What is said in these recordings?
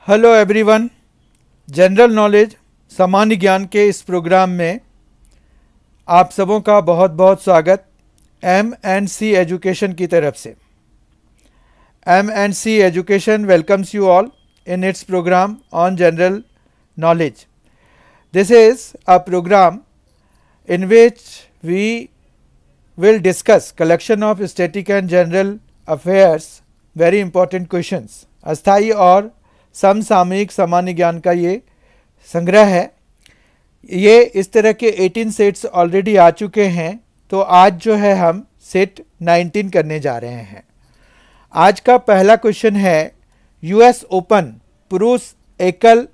Hello everyone, general knowledge सामान्य ज्ञान के इस प्रोग्राम में आप सबों का बहुत बहुत स्वागत M&C एजुकेशन की तरफ से। M&C education welcomes you all in its programme on general knowledge. This is a programme in which we will discuss collection of static and general affairs very important questions। अस्थायी और समसामयिक सामान्य ज्ञान का ये संग्रह है। ये इस तरह के 18 सेट्स ऑलरेडी आ चुके हैं, तो आज जो है हम सेट 19 करने जा रहे हैं। आज का पहला क्वेश्चन है, US ओपन पुरुष एकल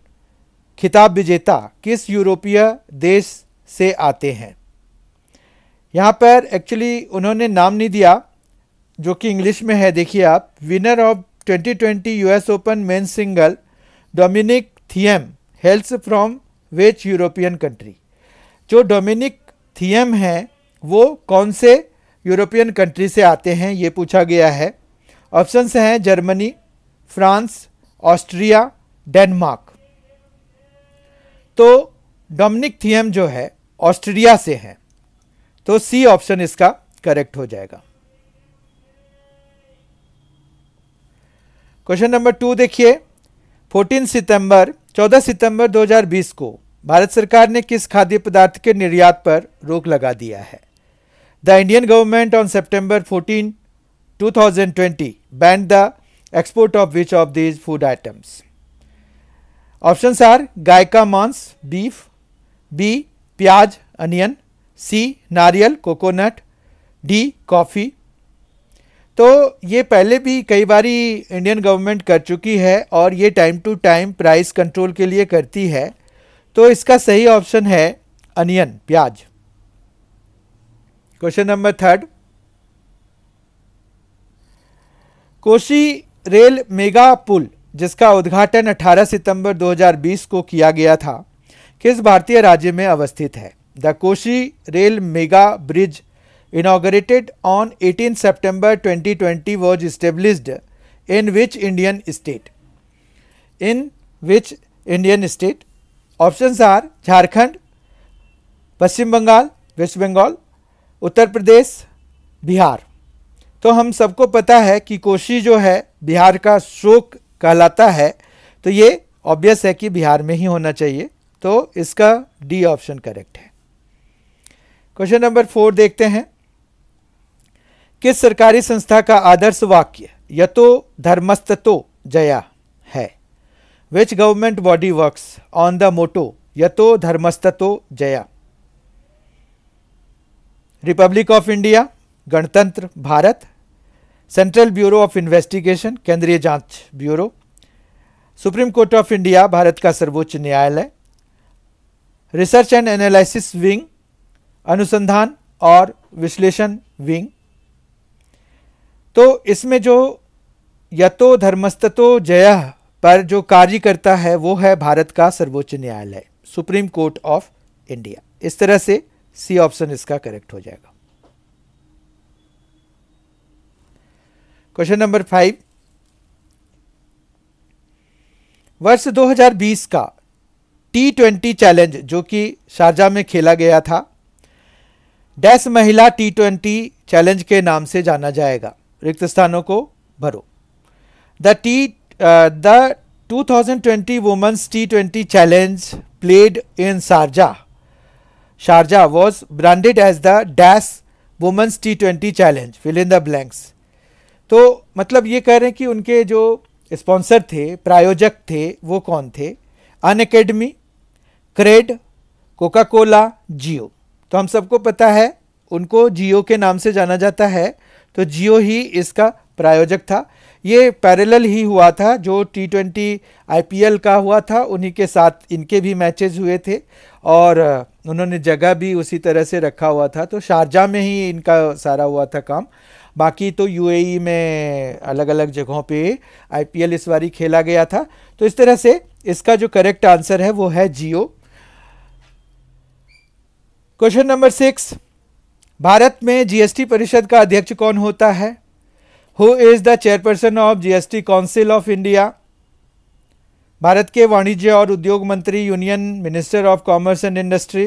खिताब विजेता किस यूरोपीय देश से आते हैं। यहाँ पर एक्चुअली उन्होंने नाम नहीं दिया, जो कि इंग्लिश में है। देखिए आप, winner of 2020 US open men single Dominic Thiem hails from which European country. जो डोमिनिक थिएम हैं वो कौन से यूरोपियन कंट्री से आते हैं, ये पूछा गया है। ऑप्शंस हैं जर्मनी, फ्रांस, ऑस्ट्रिया, डेनमार्क। तो डोमिनिक थिएम जो है ऑस्ट्रिया से हैं, तो सी ऑप्शन इसका करेक्ट हो जाएगा। क्वेश्चन नंबर 2 देखिए, 14 सितंबर 2020 को भारत सरकार ने किस खाद्य पदार्थ के निर्यात पर रोक लगा दिया है। The Indian government on September 14, 2020 banned the export of which of these food items. Options are गाय का मांस बीफ, बी प्याज अनियन, सी नारियल कोकोनट, डी कॉफ़ी। तो ये पहले भी कई बारी इंडियन गवर्नमेंट कर चुकी है और ये time to time price control के लिए करती है। तो इसका सही ऑप्शन है अनियन, प्याज। Question number 3, Kosi rail mega पुल जिसका उद्घाटन 18 सितंबर 2020 को किया गया था, किस भारतीय राज्य में अवस्थित है। The Koshi rail mega bridge inaugurated on 18 September 2020 was established in which Indian state? In which Indian state? Options are Jharkhand, Paschim Bengal, west Bengal, Uttar Pradesh, Bihar. तो हम सबको पता है कि कोशी जो है बिहार का शोक कहलाता है, तो ये ऑब्वियस है कि बिहार में ही होना चाहिए। तो इसका डी ऑप्शन करेक्ट है। क्वेश्चन नंबर 4 देखते हैं, किस सरकारी संस्था का आदर्श वाक्य यतो धर्मस्ततो जया है। Which government body works on the motto यतो धर्मस्ततो जया। रिपब्लिक ऑफ इंडिया, गणतंत्र Bharat, central bureau of investigation केंद्रीय जांच bureau, supreme court of India Bharat का सर्वोच्च न्यायालय, रिसर्च एंड एनालिसिस विंग अनुसंधान और विश्लेषण विंग। तो इसमें जो यतो धर्मस्ततो जय पर जो कार्य करता है वो है भारत का सर्वोच्च न्यायालय, सुप्रीम कोर्ट ऑफ इंडिया। इस तरह से सी ऑप्शन इसका करेक्ट हो जाएगा। क्वेश्चन नंबर 5, वर्ष 2020 का T20 चैलेंज जो कि शारजा में खेला गया था, डैश महिला T20 चैलेंज के नाम से जाना जाएगा। रिक्त स्थानों को भरो। The 2020 women's T20 challenge played in Sharjah was branded as the dash women's T20 challenge, fill in the blanks. तो मतलब ये कह रहे हैं कि उनके जो स्पॉन्सर थे, प्रायोजक थे, वो कौन थे। अनअकैडमी, क्रेड, कोका कोला, जियो। तो हम सबको पता है उनको जियो के नाम से जाना जाता है, तो जियो ही इसका प्रायोजक था। ये पैरेलल ही हुआ था, जो T20 IPL का हुआ था उन्हीं के साथ इनके भी मैचेस हुए थे और उन्होंने जगह भी उसी तरह से रखा हुआ था। तो शारजा में ही इनका सारा हुआ था काम। बाकी तो UAE में अलग अलग जगहों पे IPL इस बारी खेला गया था। तो इस तरह से इसका जो करेक्ट आंसर है वो है जियो। क्वेश्चन नंबर 6, भारत में जीएसटी परिषद का अध्यक्ष कौन होता है। Who is the chairperson of GST council of India. Bharat के वाणिज्य और उद्योग मंत्री union minister of commerce and industry,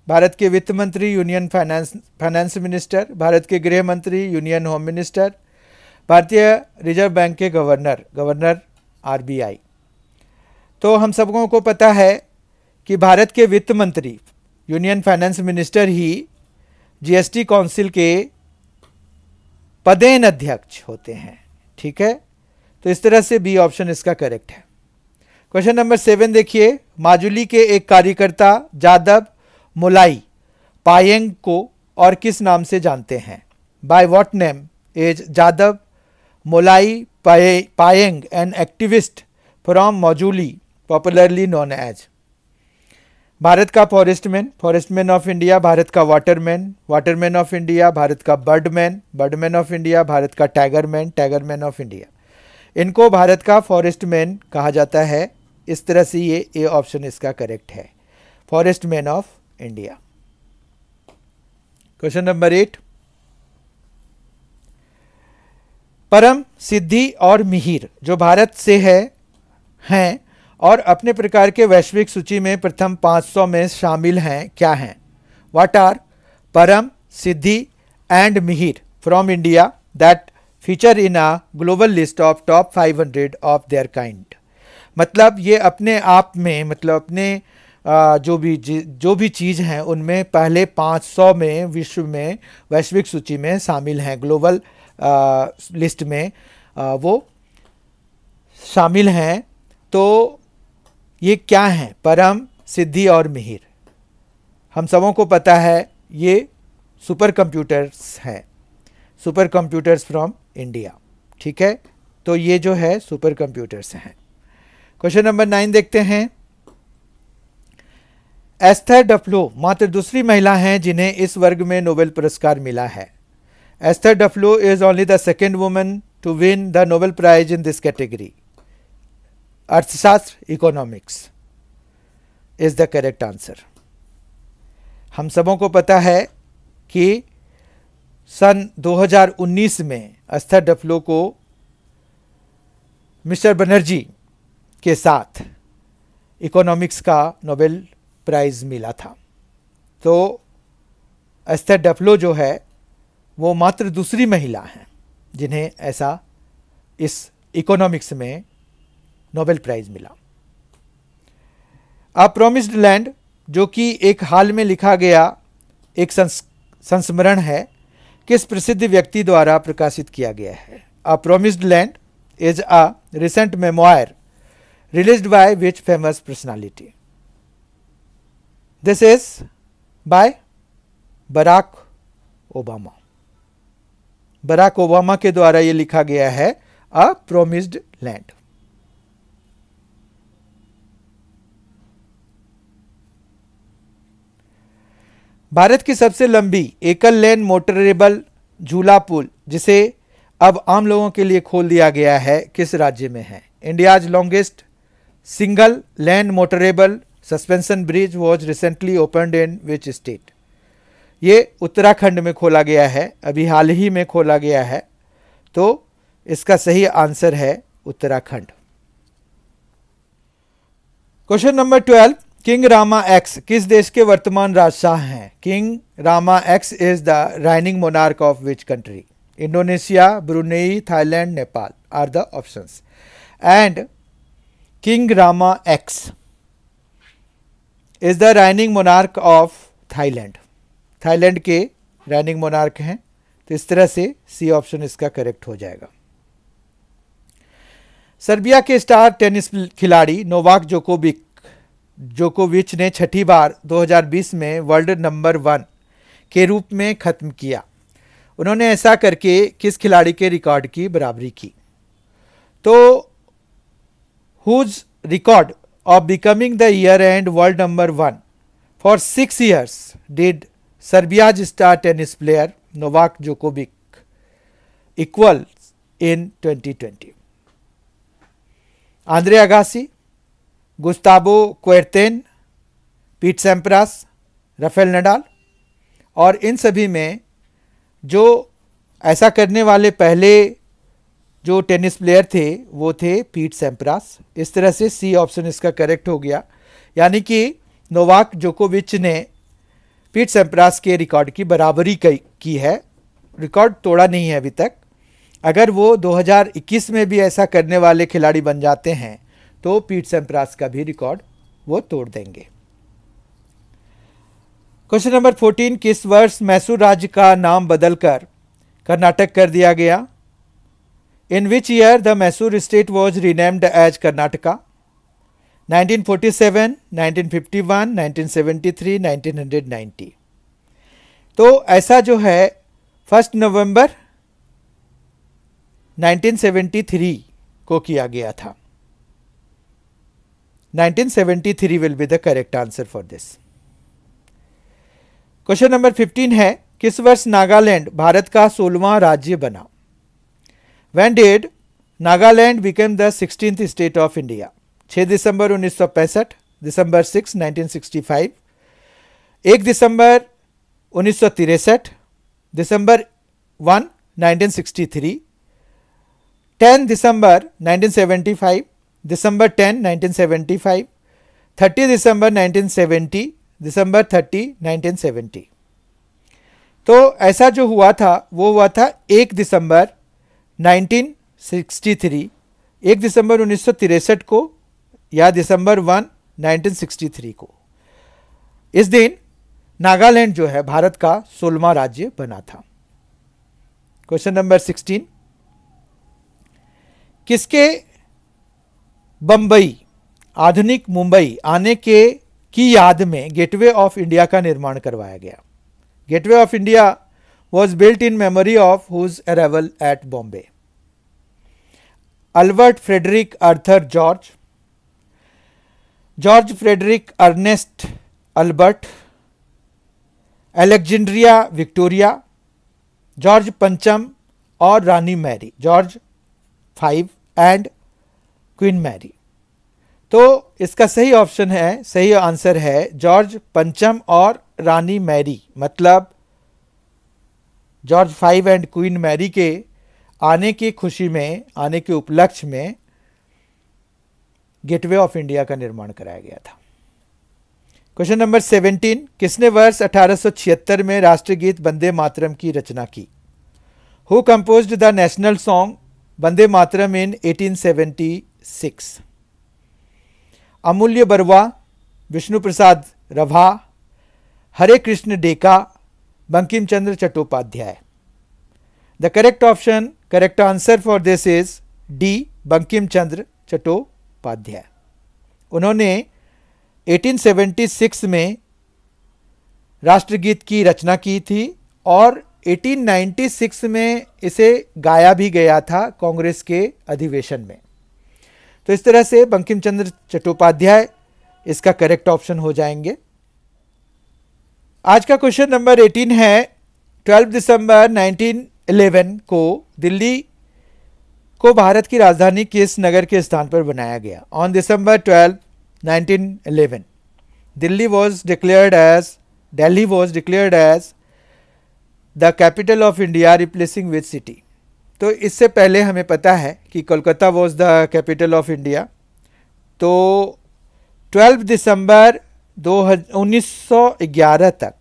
Bharat के वित्त मंत्री यूनियन फाइनेंस मिनिस्टर, भारत के गृह मंत्री यूनियन होम मिनिस्टर, भारतीय रिजर्व बैंक के गवर्नर आरबीआई। तो हम सबको को पता है कि भारत के वित्त मंत्री यूनियन फाइनेंस मिनिस्टर ही जीएसटी काउंसिल के पदेन अध्यक्ष होते हैं। ठीक है, तो इस तरह से बी ऑप्शन इसका करेक्ट है। क्वेश्चन नंबर 7 देखिए, माजुली के एक कार्यकर्ता जादव मोलाई पायेंग को और किस नाम से जानते हैं? By what name is Jadav Molai Payeng an activist from Majuli popularly known as? Bharat का फॉरेस्टमैन ऑफ इंडिया, भारत का वाटरमैन ऑफ इंडिया, भारत का बर्डमैन ऑफ इंडिया, भारत का टाइगरमैन ऑफ इंडिया। इनको भारत का फॉरेस्टमैन कहा जाता है। इस तरह से ये ए ऑप्शन इसका करेक्ट है, फॉरेस्टमैन ऑफ इंडिया। क्वेश्चन नंबर 8, परम, सिद्धि और मिहिर जो भारत से हैं और अपने प्रकार के वैश्विक सूची में प्रथम 500 में शामिल हैं, क्या हैं? What are Param, Siddhi and Mihir from India that feature in a global list of top 500 of their kind. मतलब ये अपने आप में, मतलब अपने जो भी चीज़ हैं उनमें पहले 500 में विश्व में वैश्विक सूची में शामिल हैं, ग्लोबल लिस्ट में वो शामिल हैं। तो ये क्या हैं? परम, सिद्धि और मिहिर। हम सबों को पता है ये सुपर कंप्यूटर्स हैं, सुपर कंप्यूटर्स फ्रॉम इंडिया। ठीक है, तो ये जो है सुपर कंप्यूटर्स हैं। क्वेश्चन नंबर 9 देखते हैं। एस्थर डफ्लो मात्र दूसरी महिला हैं जिन्हें इस वर्ग में नोबेल पुरस्कार मिला है। Esther Duflo is only the second woman to win the Nobel prize in this category. अर्थशास्त्र, economics is the correct answer. हम सबों को पता है कि सन 2019 में एस्थर डफ्लो को मिस्टर बनर्जी के साथ इकोनॉमिक्स का नोबेल प्राइज मिला था। तो एस्थर डफ्लो जो है वो मात्र दूसरी महिला हैं जिन्हें ऐसा इस इकोनॉमिक्स में नोबेल प्राइज मिला। अ प्रॉमिस्ड लैंड जो कि एक हाल में लिखा गया एक संस्मरण है, किस प्रसिद्ध व्यक्ति द्वारा प्रकाशित किया गया है? A promised land is a recent memoir released by which famous personality? This is by Barack Obama. Barack Obama के द्वारा ये लिखा गया है अ प्रॉमिस्ड लैंड। भारत की सबसे लंबी एकल लेन मोटरेबल झूला पुल जिसे अब आम लोगों के लिए खोल दिया गया है किस राज्य में है? India's longest single lane motorable suspension bridge was recently opened in which state? ये उत्तराखंड में खोला गया है, अभी हाल ही में खोला गया है। तो इसका सही आंसर है Uttarakhand. Question number 12, king Rama X किस देश के वर्तमान राजशाह हैं? King Rama X is the reigning monarch of which country? Indonesia, Brunei, Thailand, Nepal are the options. And king Rama X is the reigning monarch of Thailand. Thailand के reigning monarch हैं। तो इस तरह से सी ऑप्शन इसका correct हो जाएगा। Serbia के स्टार टेनिस खिलाड़ी नोवाक जोकोविच ने छठी बार 2020 में वर्ल्ड नंबर 1 के रूप में खत्म किया। उन्होंने ऐसा करके किस खिलाड़ी के रिकॉर्ड की बराबरी की? तो whose record of becoming the year end world number 1 for 6 years did Serbia's star tennis player Novak जोकोविच equal in 2020? Andre Agassi, Gustavo Kuerten, Pete Sampras, Rafael Nadal. और इन सभी में जो ऐसा करने वाले पहले जो टेनिस प्लेयर थे वो थे पीट सैम्प्रास। इस तरह से सी ऑप्शन इसका करेक्ट हो गया, यानी कि नोवाक जोकोविच ने पीट सैम्प्रास के रिकॉर्ड की बराबरी की है, रिकॉर्ड तोड़ा नहीं है अभी तक। अगर वो 2021 में भी ऐसा करने वाले खिलाड़ी बन जाते हैं तो पीट सैम्प्रास का भी रिकॉर्ड वो तोड़ देंगे। क्वेश्चन नंबर 14, किस वर्ष मैसूर राज्य का नाम बदलकर कर्नाटक कर दिया गया? In which year the Mysore state was renamed as Karnataka? 1947, 1951, 1973, 1990। तो ऐसा जो है 1 नवंबर 1973 को किया गया था। 1973 will be the correct answer for this. Question number 15 है, किस वर्ष नागालैंड भारत का 16वां राज्य बना? When did Nagaland became the 16th state of India? 6 दिसंबर 1965, दिसंबर 6, 1965, 1 दिसंबर 1963, दिसंबर 1, 1963, 10 दिसंबर 1975, दिसंबर 10, 1975, 30 दिसंबर 1970, दिसंबर 30, 1970। तो ऐसा जो हुआ था वो हुआ था 1 दिसंबर 1963, 1 दिसंबर 1963 को या दिसंबर 1, 1963 को। इस दिन नागालैंड जो है भारत का 16वां राज्य बना था। क्वेश्चन नंबर 16, किसके बंबई आधुनिक मुंबई आने की याद में गेटवे ऑफ इंडिया का निर्माण करवाया गया? Gateway of India was built in memory of whose arrival at Bombay? Albert Frederick Arthur George, George Frederick Ernest Albert, Alexandria Victoria, George पंचम और रानी Mary, George 5 and queen Mary. तो इसका सही ऑप्शन है, सही आंसर है जॉर्ज पंचम और रानी मैरी, मतलब जॉर्ज 5 एंड क्वीन मैरी के आने की खुशी में, आने के उपलक्ष्य में गेटवे ऑफ इंडिया का निर्माण कराया गया था। क्वेश्चन नंबर 17, किसने वर्ष 1876 में राष्ट्रगीत वंदे मातरम की रचना की? Who composed the national song Vande Mataram in 1876? Amulya Barua, Vishnu Prasad Rabha, Hare Krishna Deka, Bankim Chandra Chattopadhyay. The correct option, correct answer for this is D, Bankim Chandra Chattopadhyay. उन्होंने 1876 में राष्ट्रगीत की रचना की थी और 1896 में इसे गाया भी गया था कांग्रेस के अधिवेशन में। तो इस तरह से बंकिम चंद्र चट्टोपाध्याय इसका करेक्ट ऑप्शन हो जाएंगे। आज का क्वेश्चन नंबर 18 है, 12 दिसंबर 1911 को दिल्ली को भारत की राजधानी किस नगर के स्थान पर बनाया गया? On December 12, 1911 Delhi was declared as the capital of India, replacing which city? तो इससे पहले हमें पता है कि Kolkata was the capital of India। तो 12 दिसंबर 1911 तक,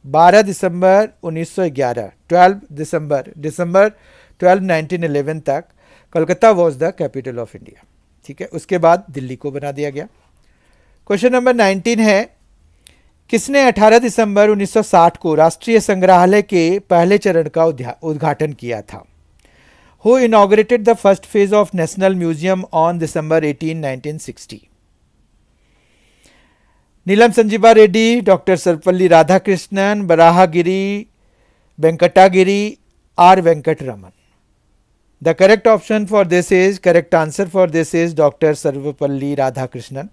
12 दिसंबर 1911, 12 दिसंबर 12, 1911 तक Kolkata was the capital of India। ठीक है, उसके बाद दिल्ली को बना दिया गया। क्वेश्चन नंबर 19 है, किसने 18 दिसंबर 1960 को राष्ट्रीय संग्रहालय के पहले चरण का उद्घाटन किया था? Who inaugurated the first phase of national museum on December 18, 1960? Neelam Sanjiva Reddy, doctor Sarvepalli Radhakrishnan, Varahagiri Venkatagiri, R Venkataraman. The correct option for this is, correct answer for this is doctor Sarvepalli Radhakrishnan.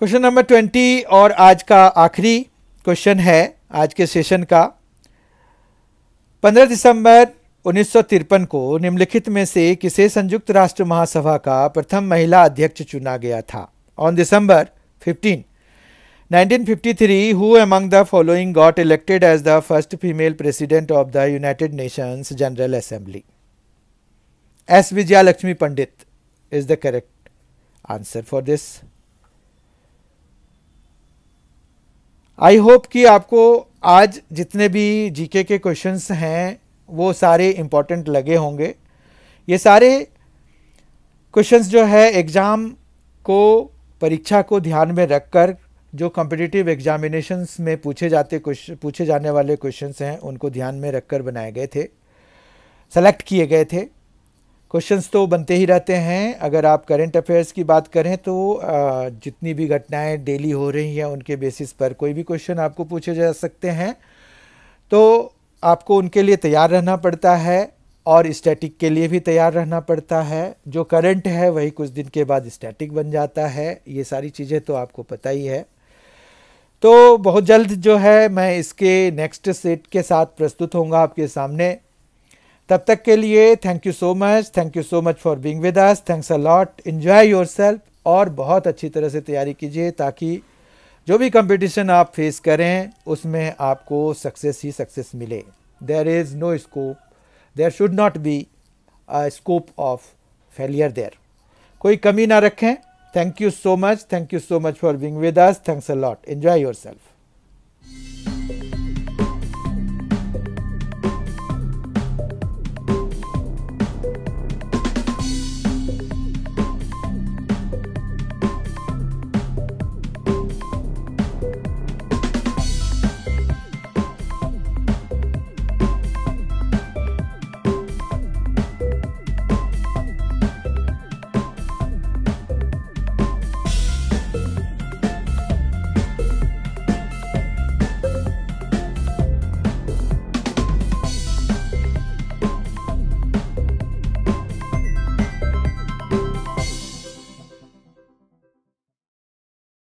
Question number 20 और आज का आखिरी क्वेश्चन है आज के सेशन का। 15 दिसंबर 1953 को निम्नलिखित में से किसे संयुक्त राष्ट्र महासभा का प्रथम महिला अध्यक्ष चुना गया था? On December 15, 1953, who among the following got elected as the first female president of the United Nations General Assembly? S. Vijayalakshmi Pandit is the correct answer for this. I hope कि आपको आज जितने भी जीके के questions हैं वो सारे important लगे होंगे. ये सारे क्वेश्चंस जो है एग्ज़ाम को, परीक्षा को ध्यान में रखकर जो कॉम्पिटिटिव एग्जामिनेशंस में पूछे जाने वाले क्वेश्चंस हैं उनको ध्यान में रखकर बनाए गए थे, सेलेक्ट किए गए थे. क्वेश्चंस तो बनते ही रहते हैं. अगर आप करंट अफेयर्स की बात करें तो जितनी भी घटनाएं डेली हो रही हैं उनके बेसिस पर कोई भी क्वेश्चन आपको पूछे जा सकते हैं, तो आपको उनके लिए तैयार रहना पड़ता है और स्टैटिक के लिए भी तैयार रहना पड़ता है. जो करंट है वही कुछ दिन के बाद स्टैटिक बन जाता है. ये सारी चीज़ें तो आपको पता ही है. तो बहुत जल्द जो है मैं इसके नेक्स्ट सेट के साथ प्रस्तुत होऊंगा आपके सामने. तब तक के लिए thank you so much for being with us. Thanks a lot. Enjoy yourself और बहुत अच्छी तरह से तैयारी कीजिए ताकि जो भी कंपटीशन आप फेस करें उसमें आपको सक्सेस ही सक्सेस मिले. There is no scope, there should not be a scope of failure there. कोई कमी ना रखें. Thank you so much for being with us. Thanks a lot. Enjoy yourself.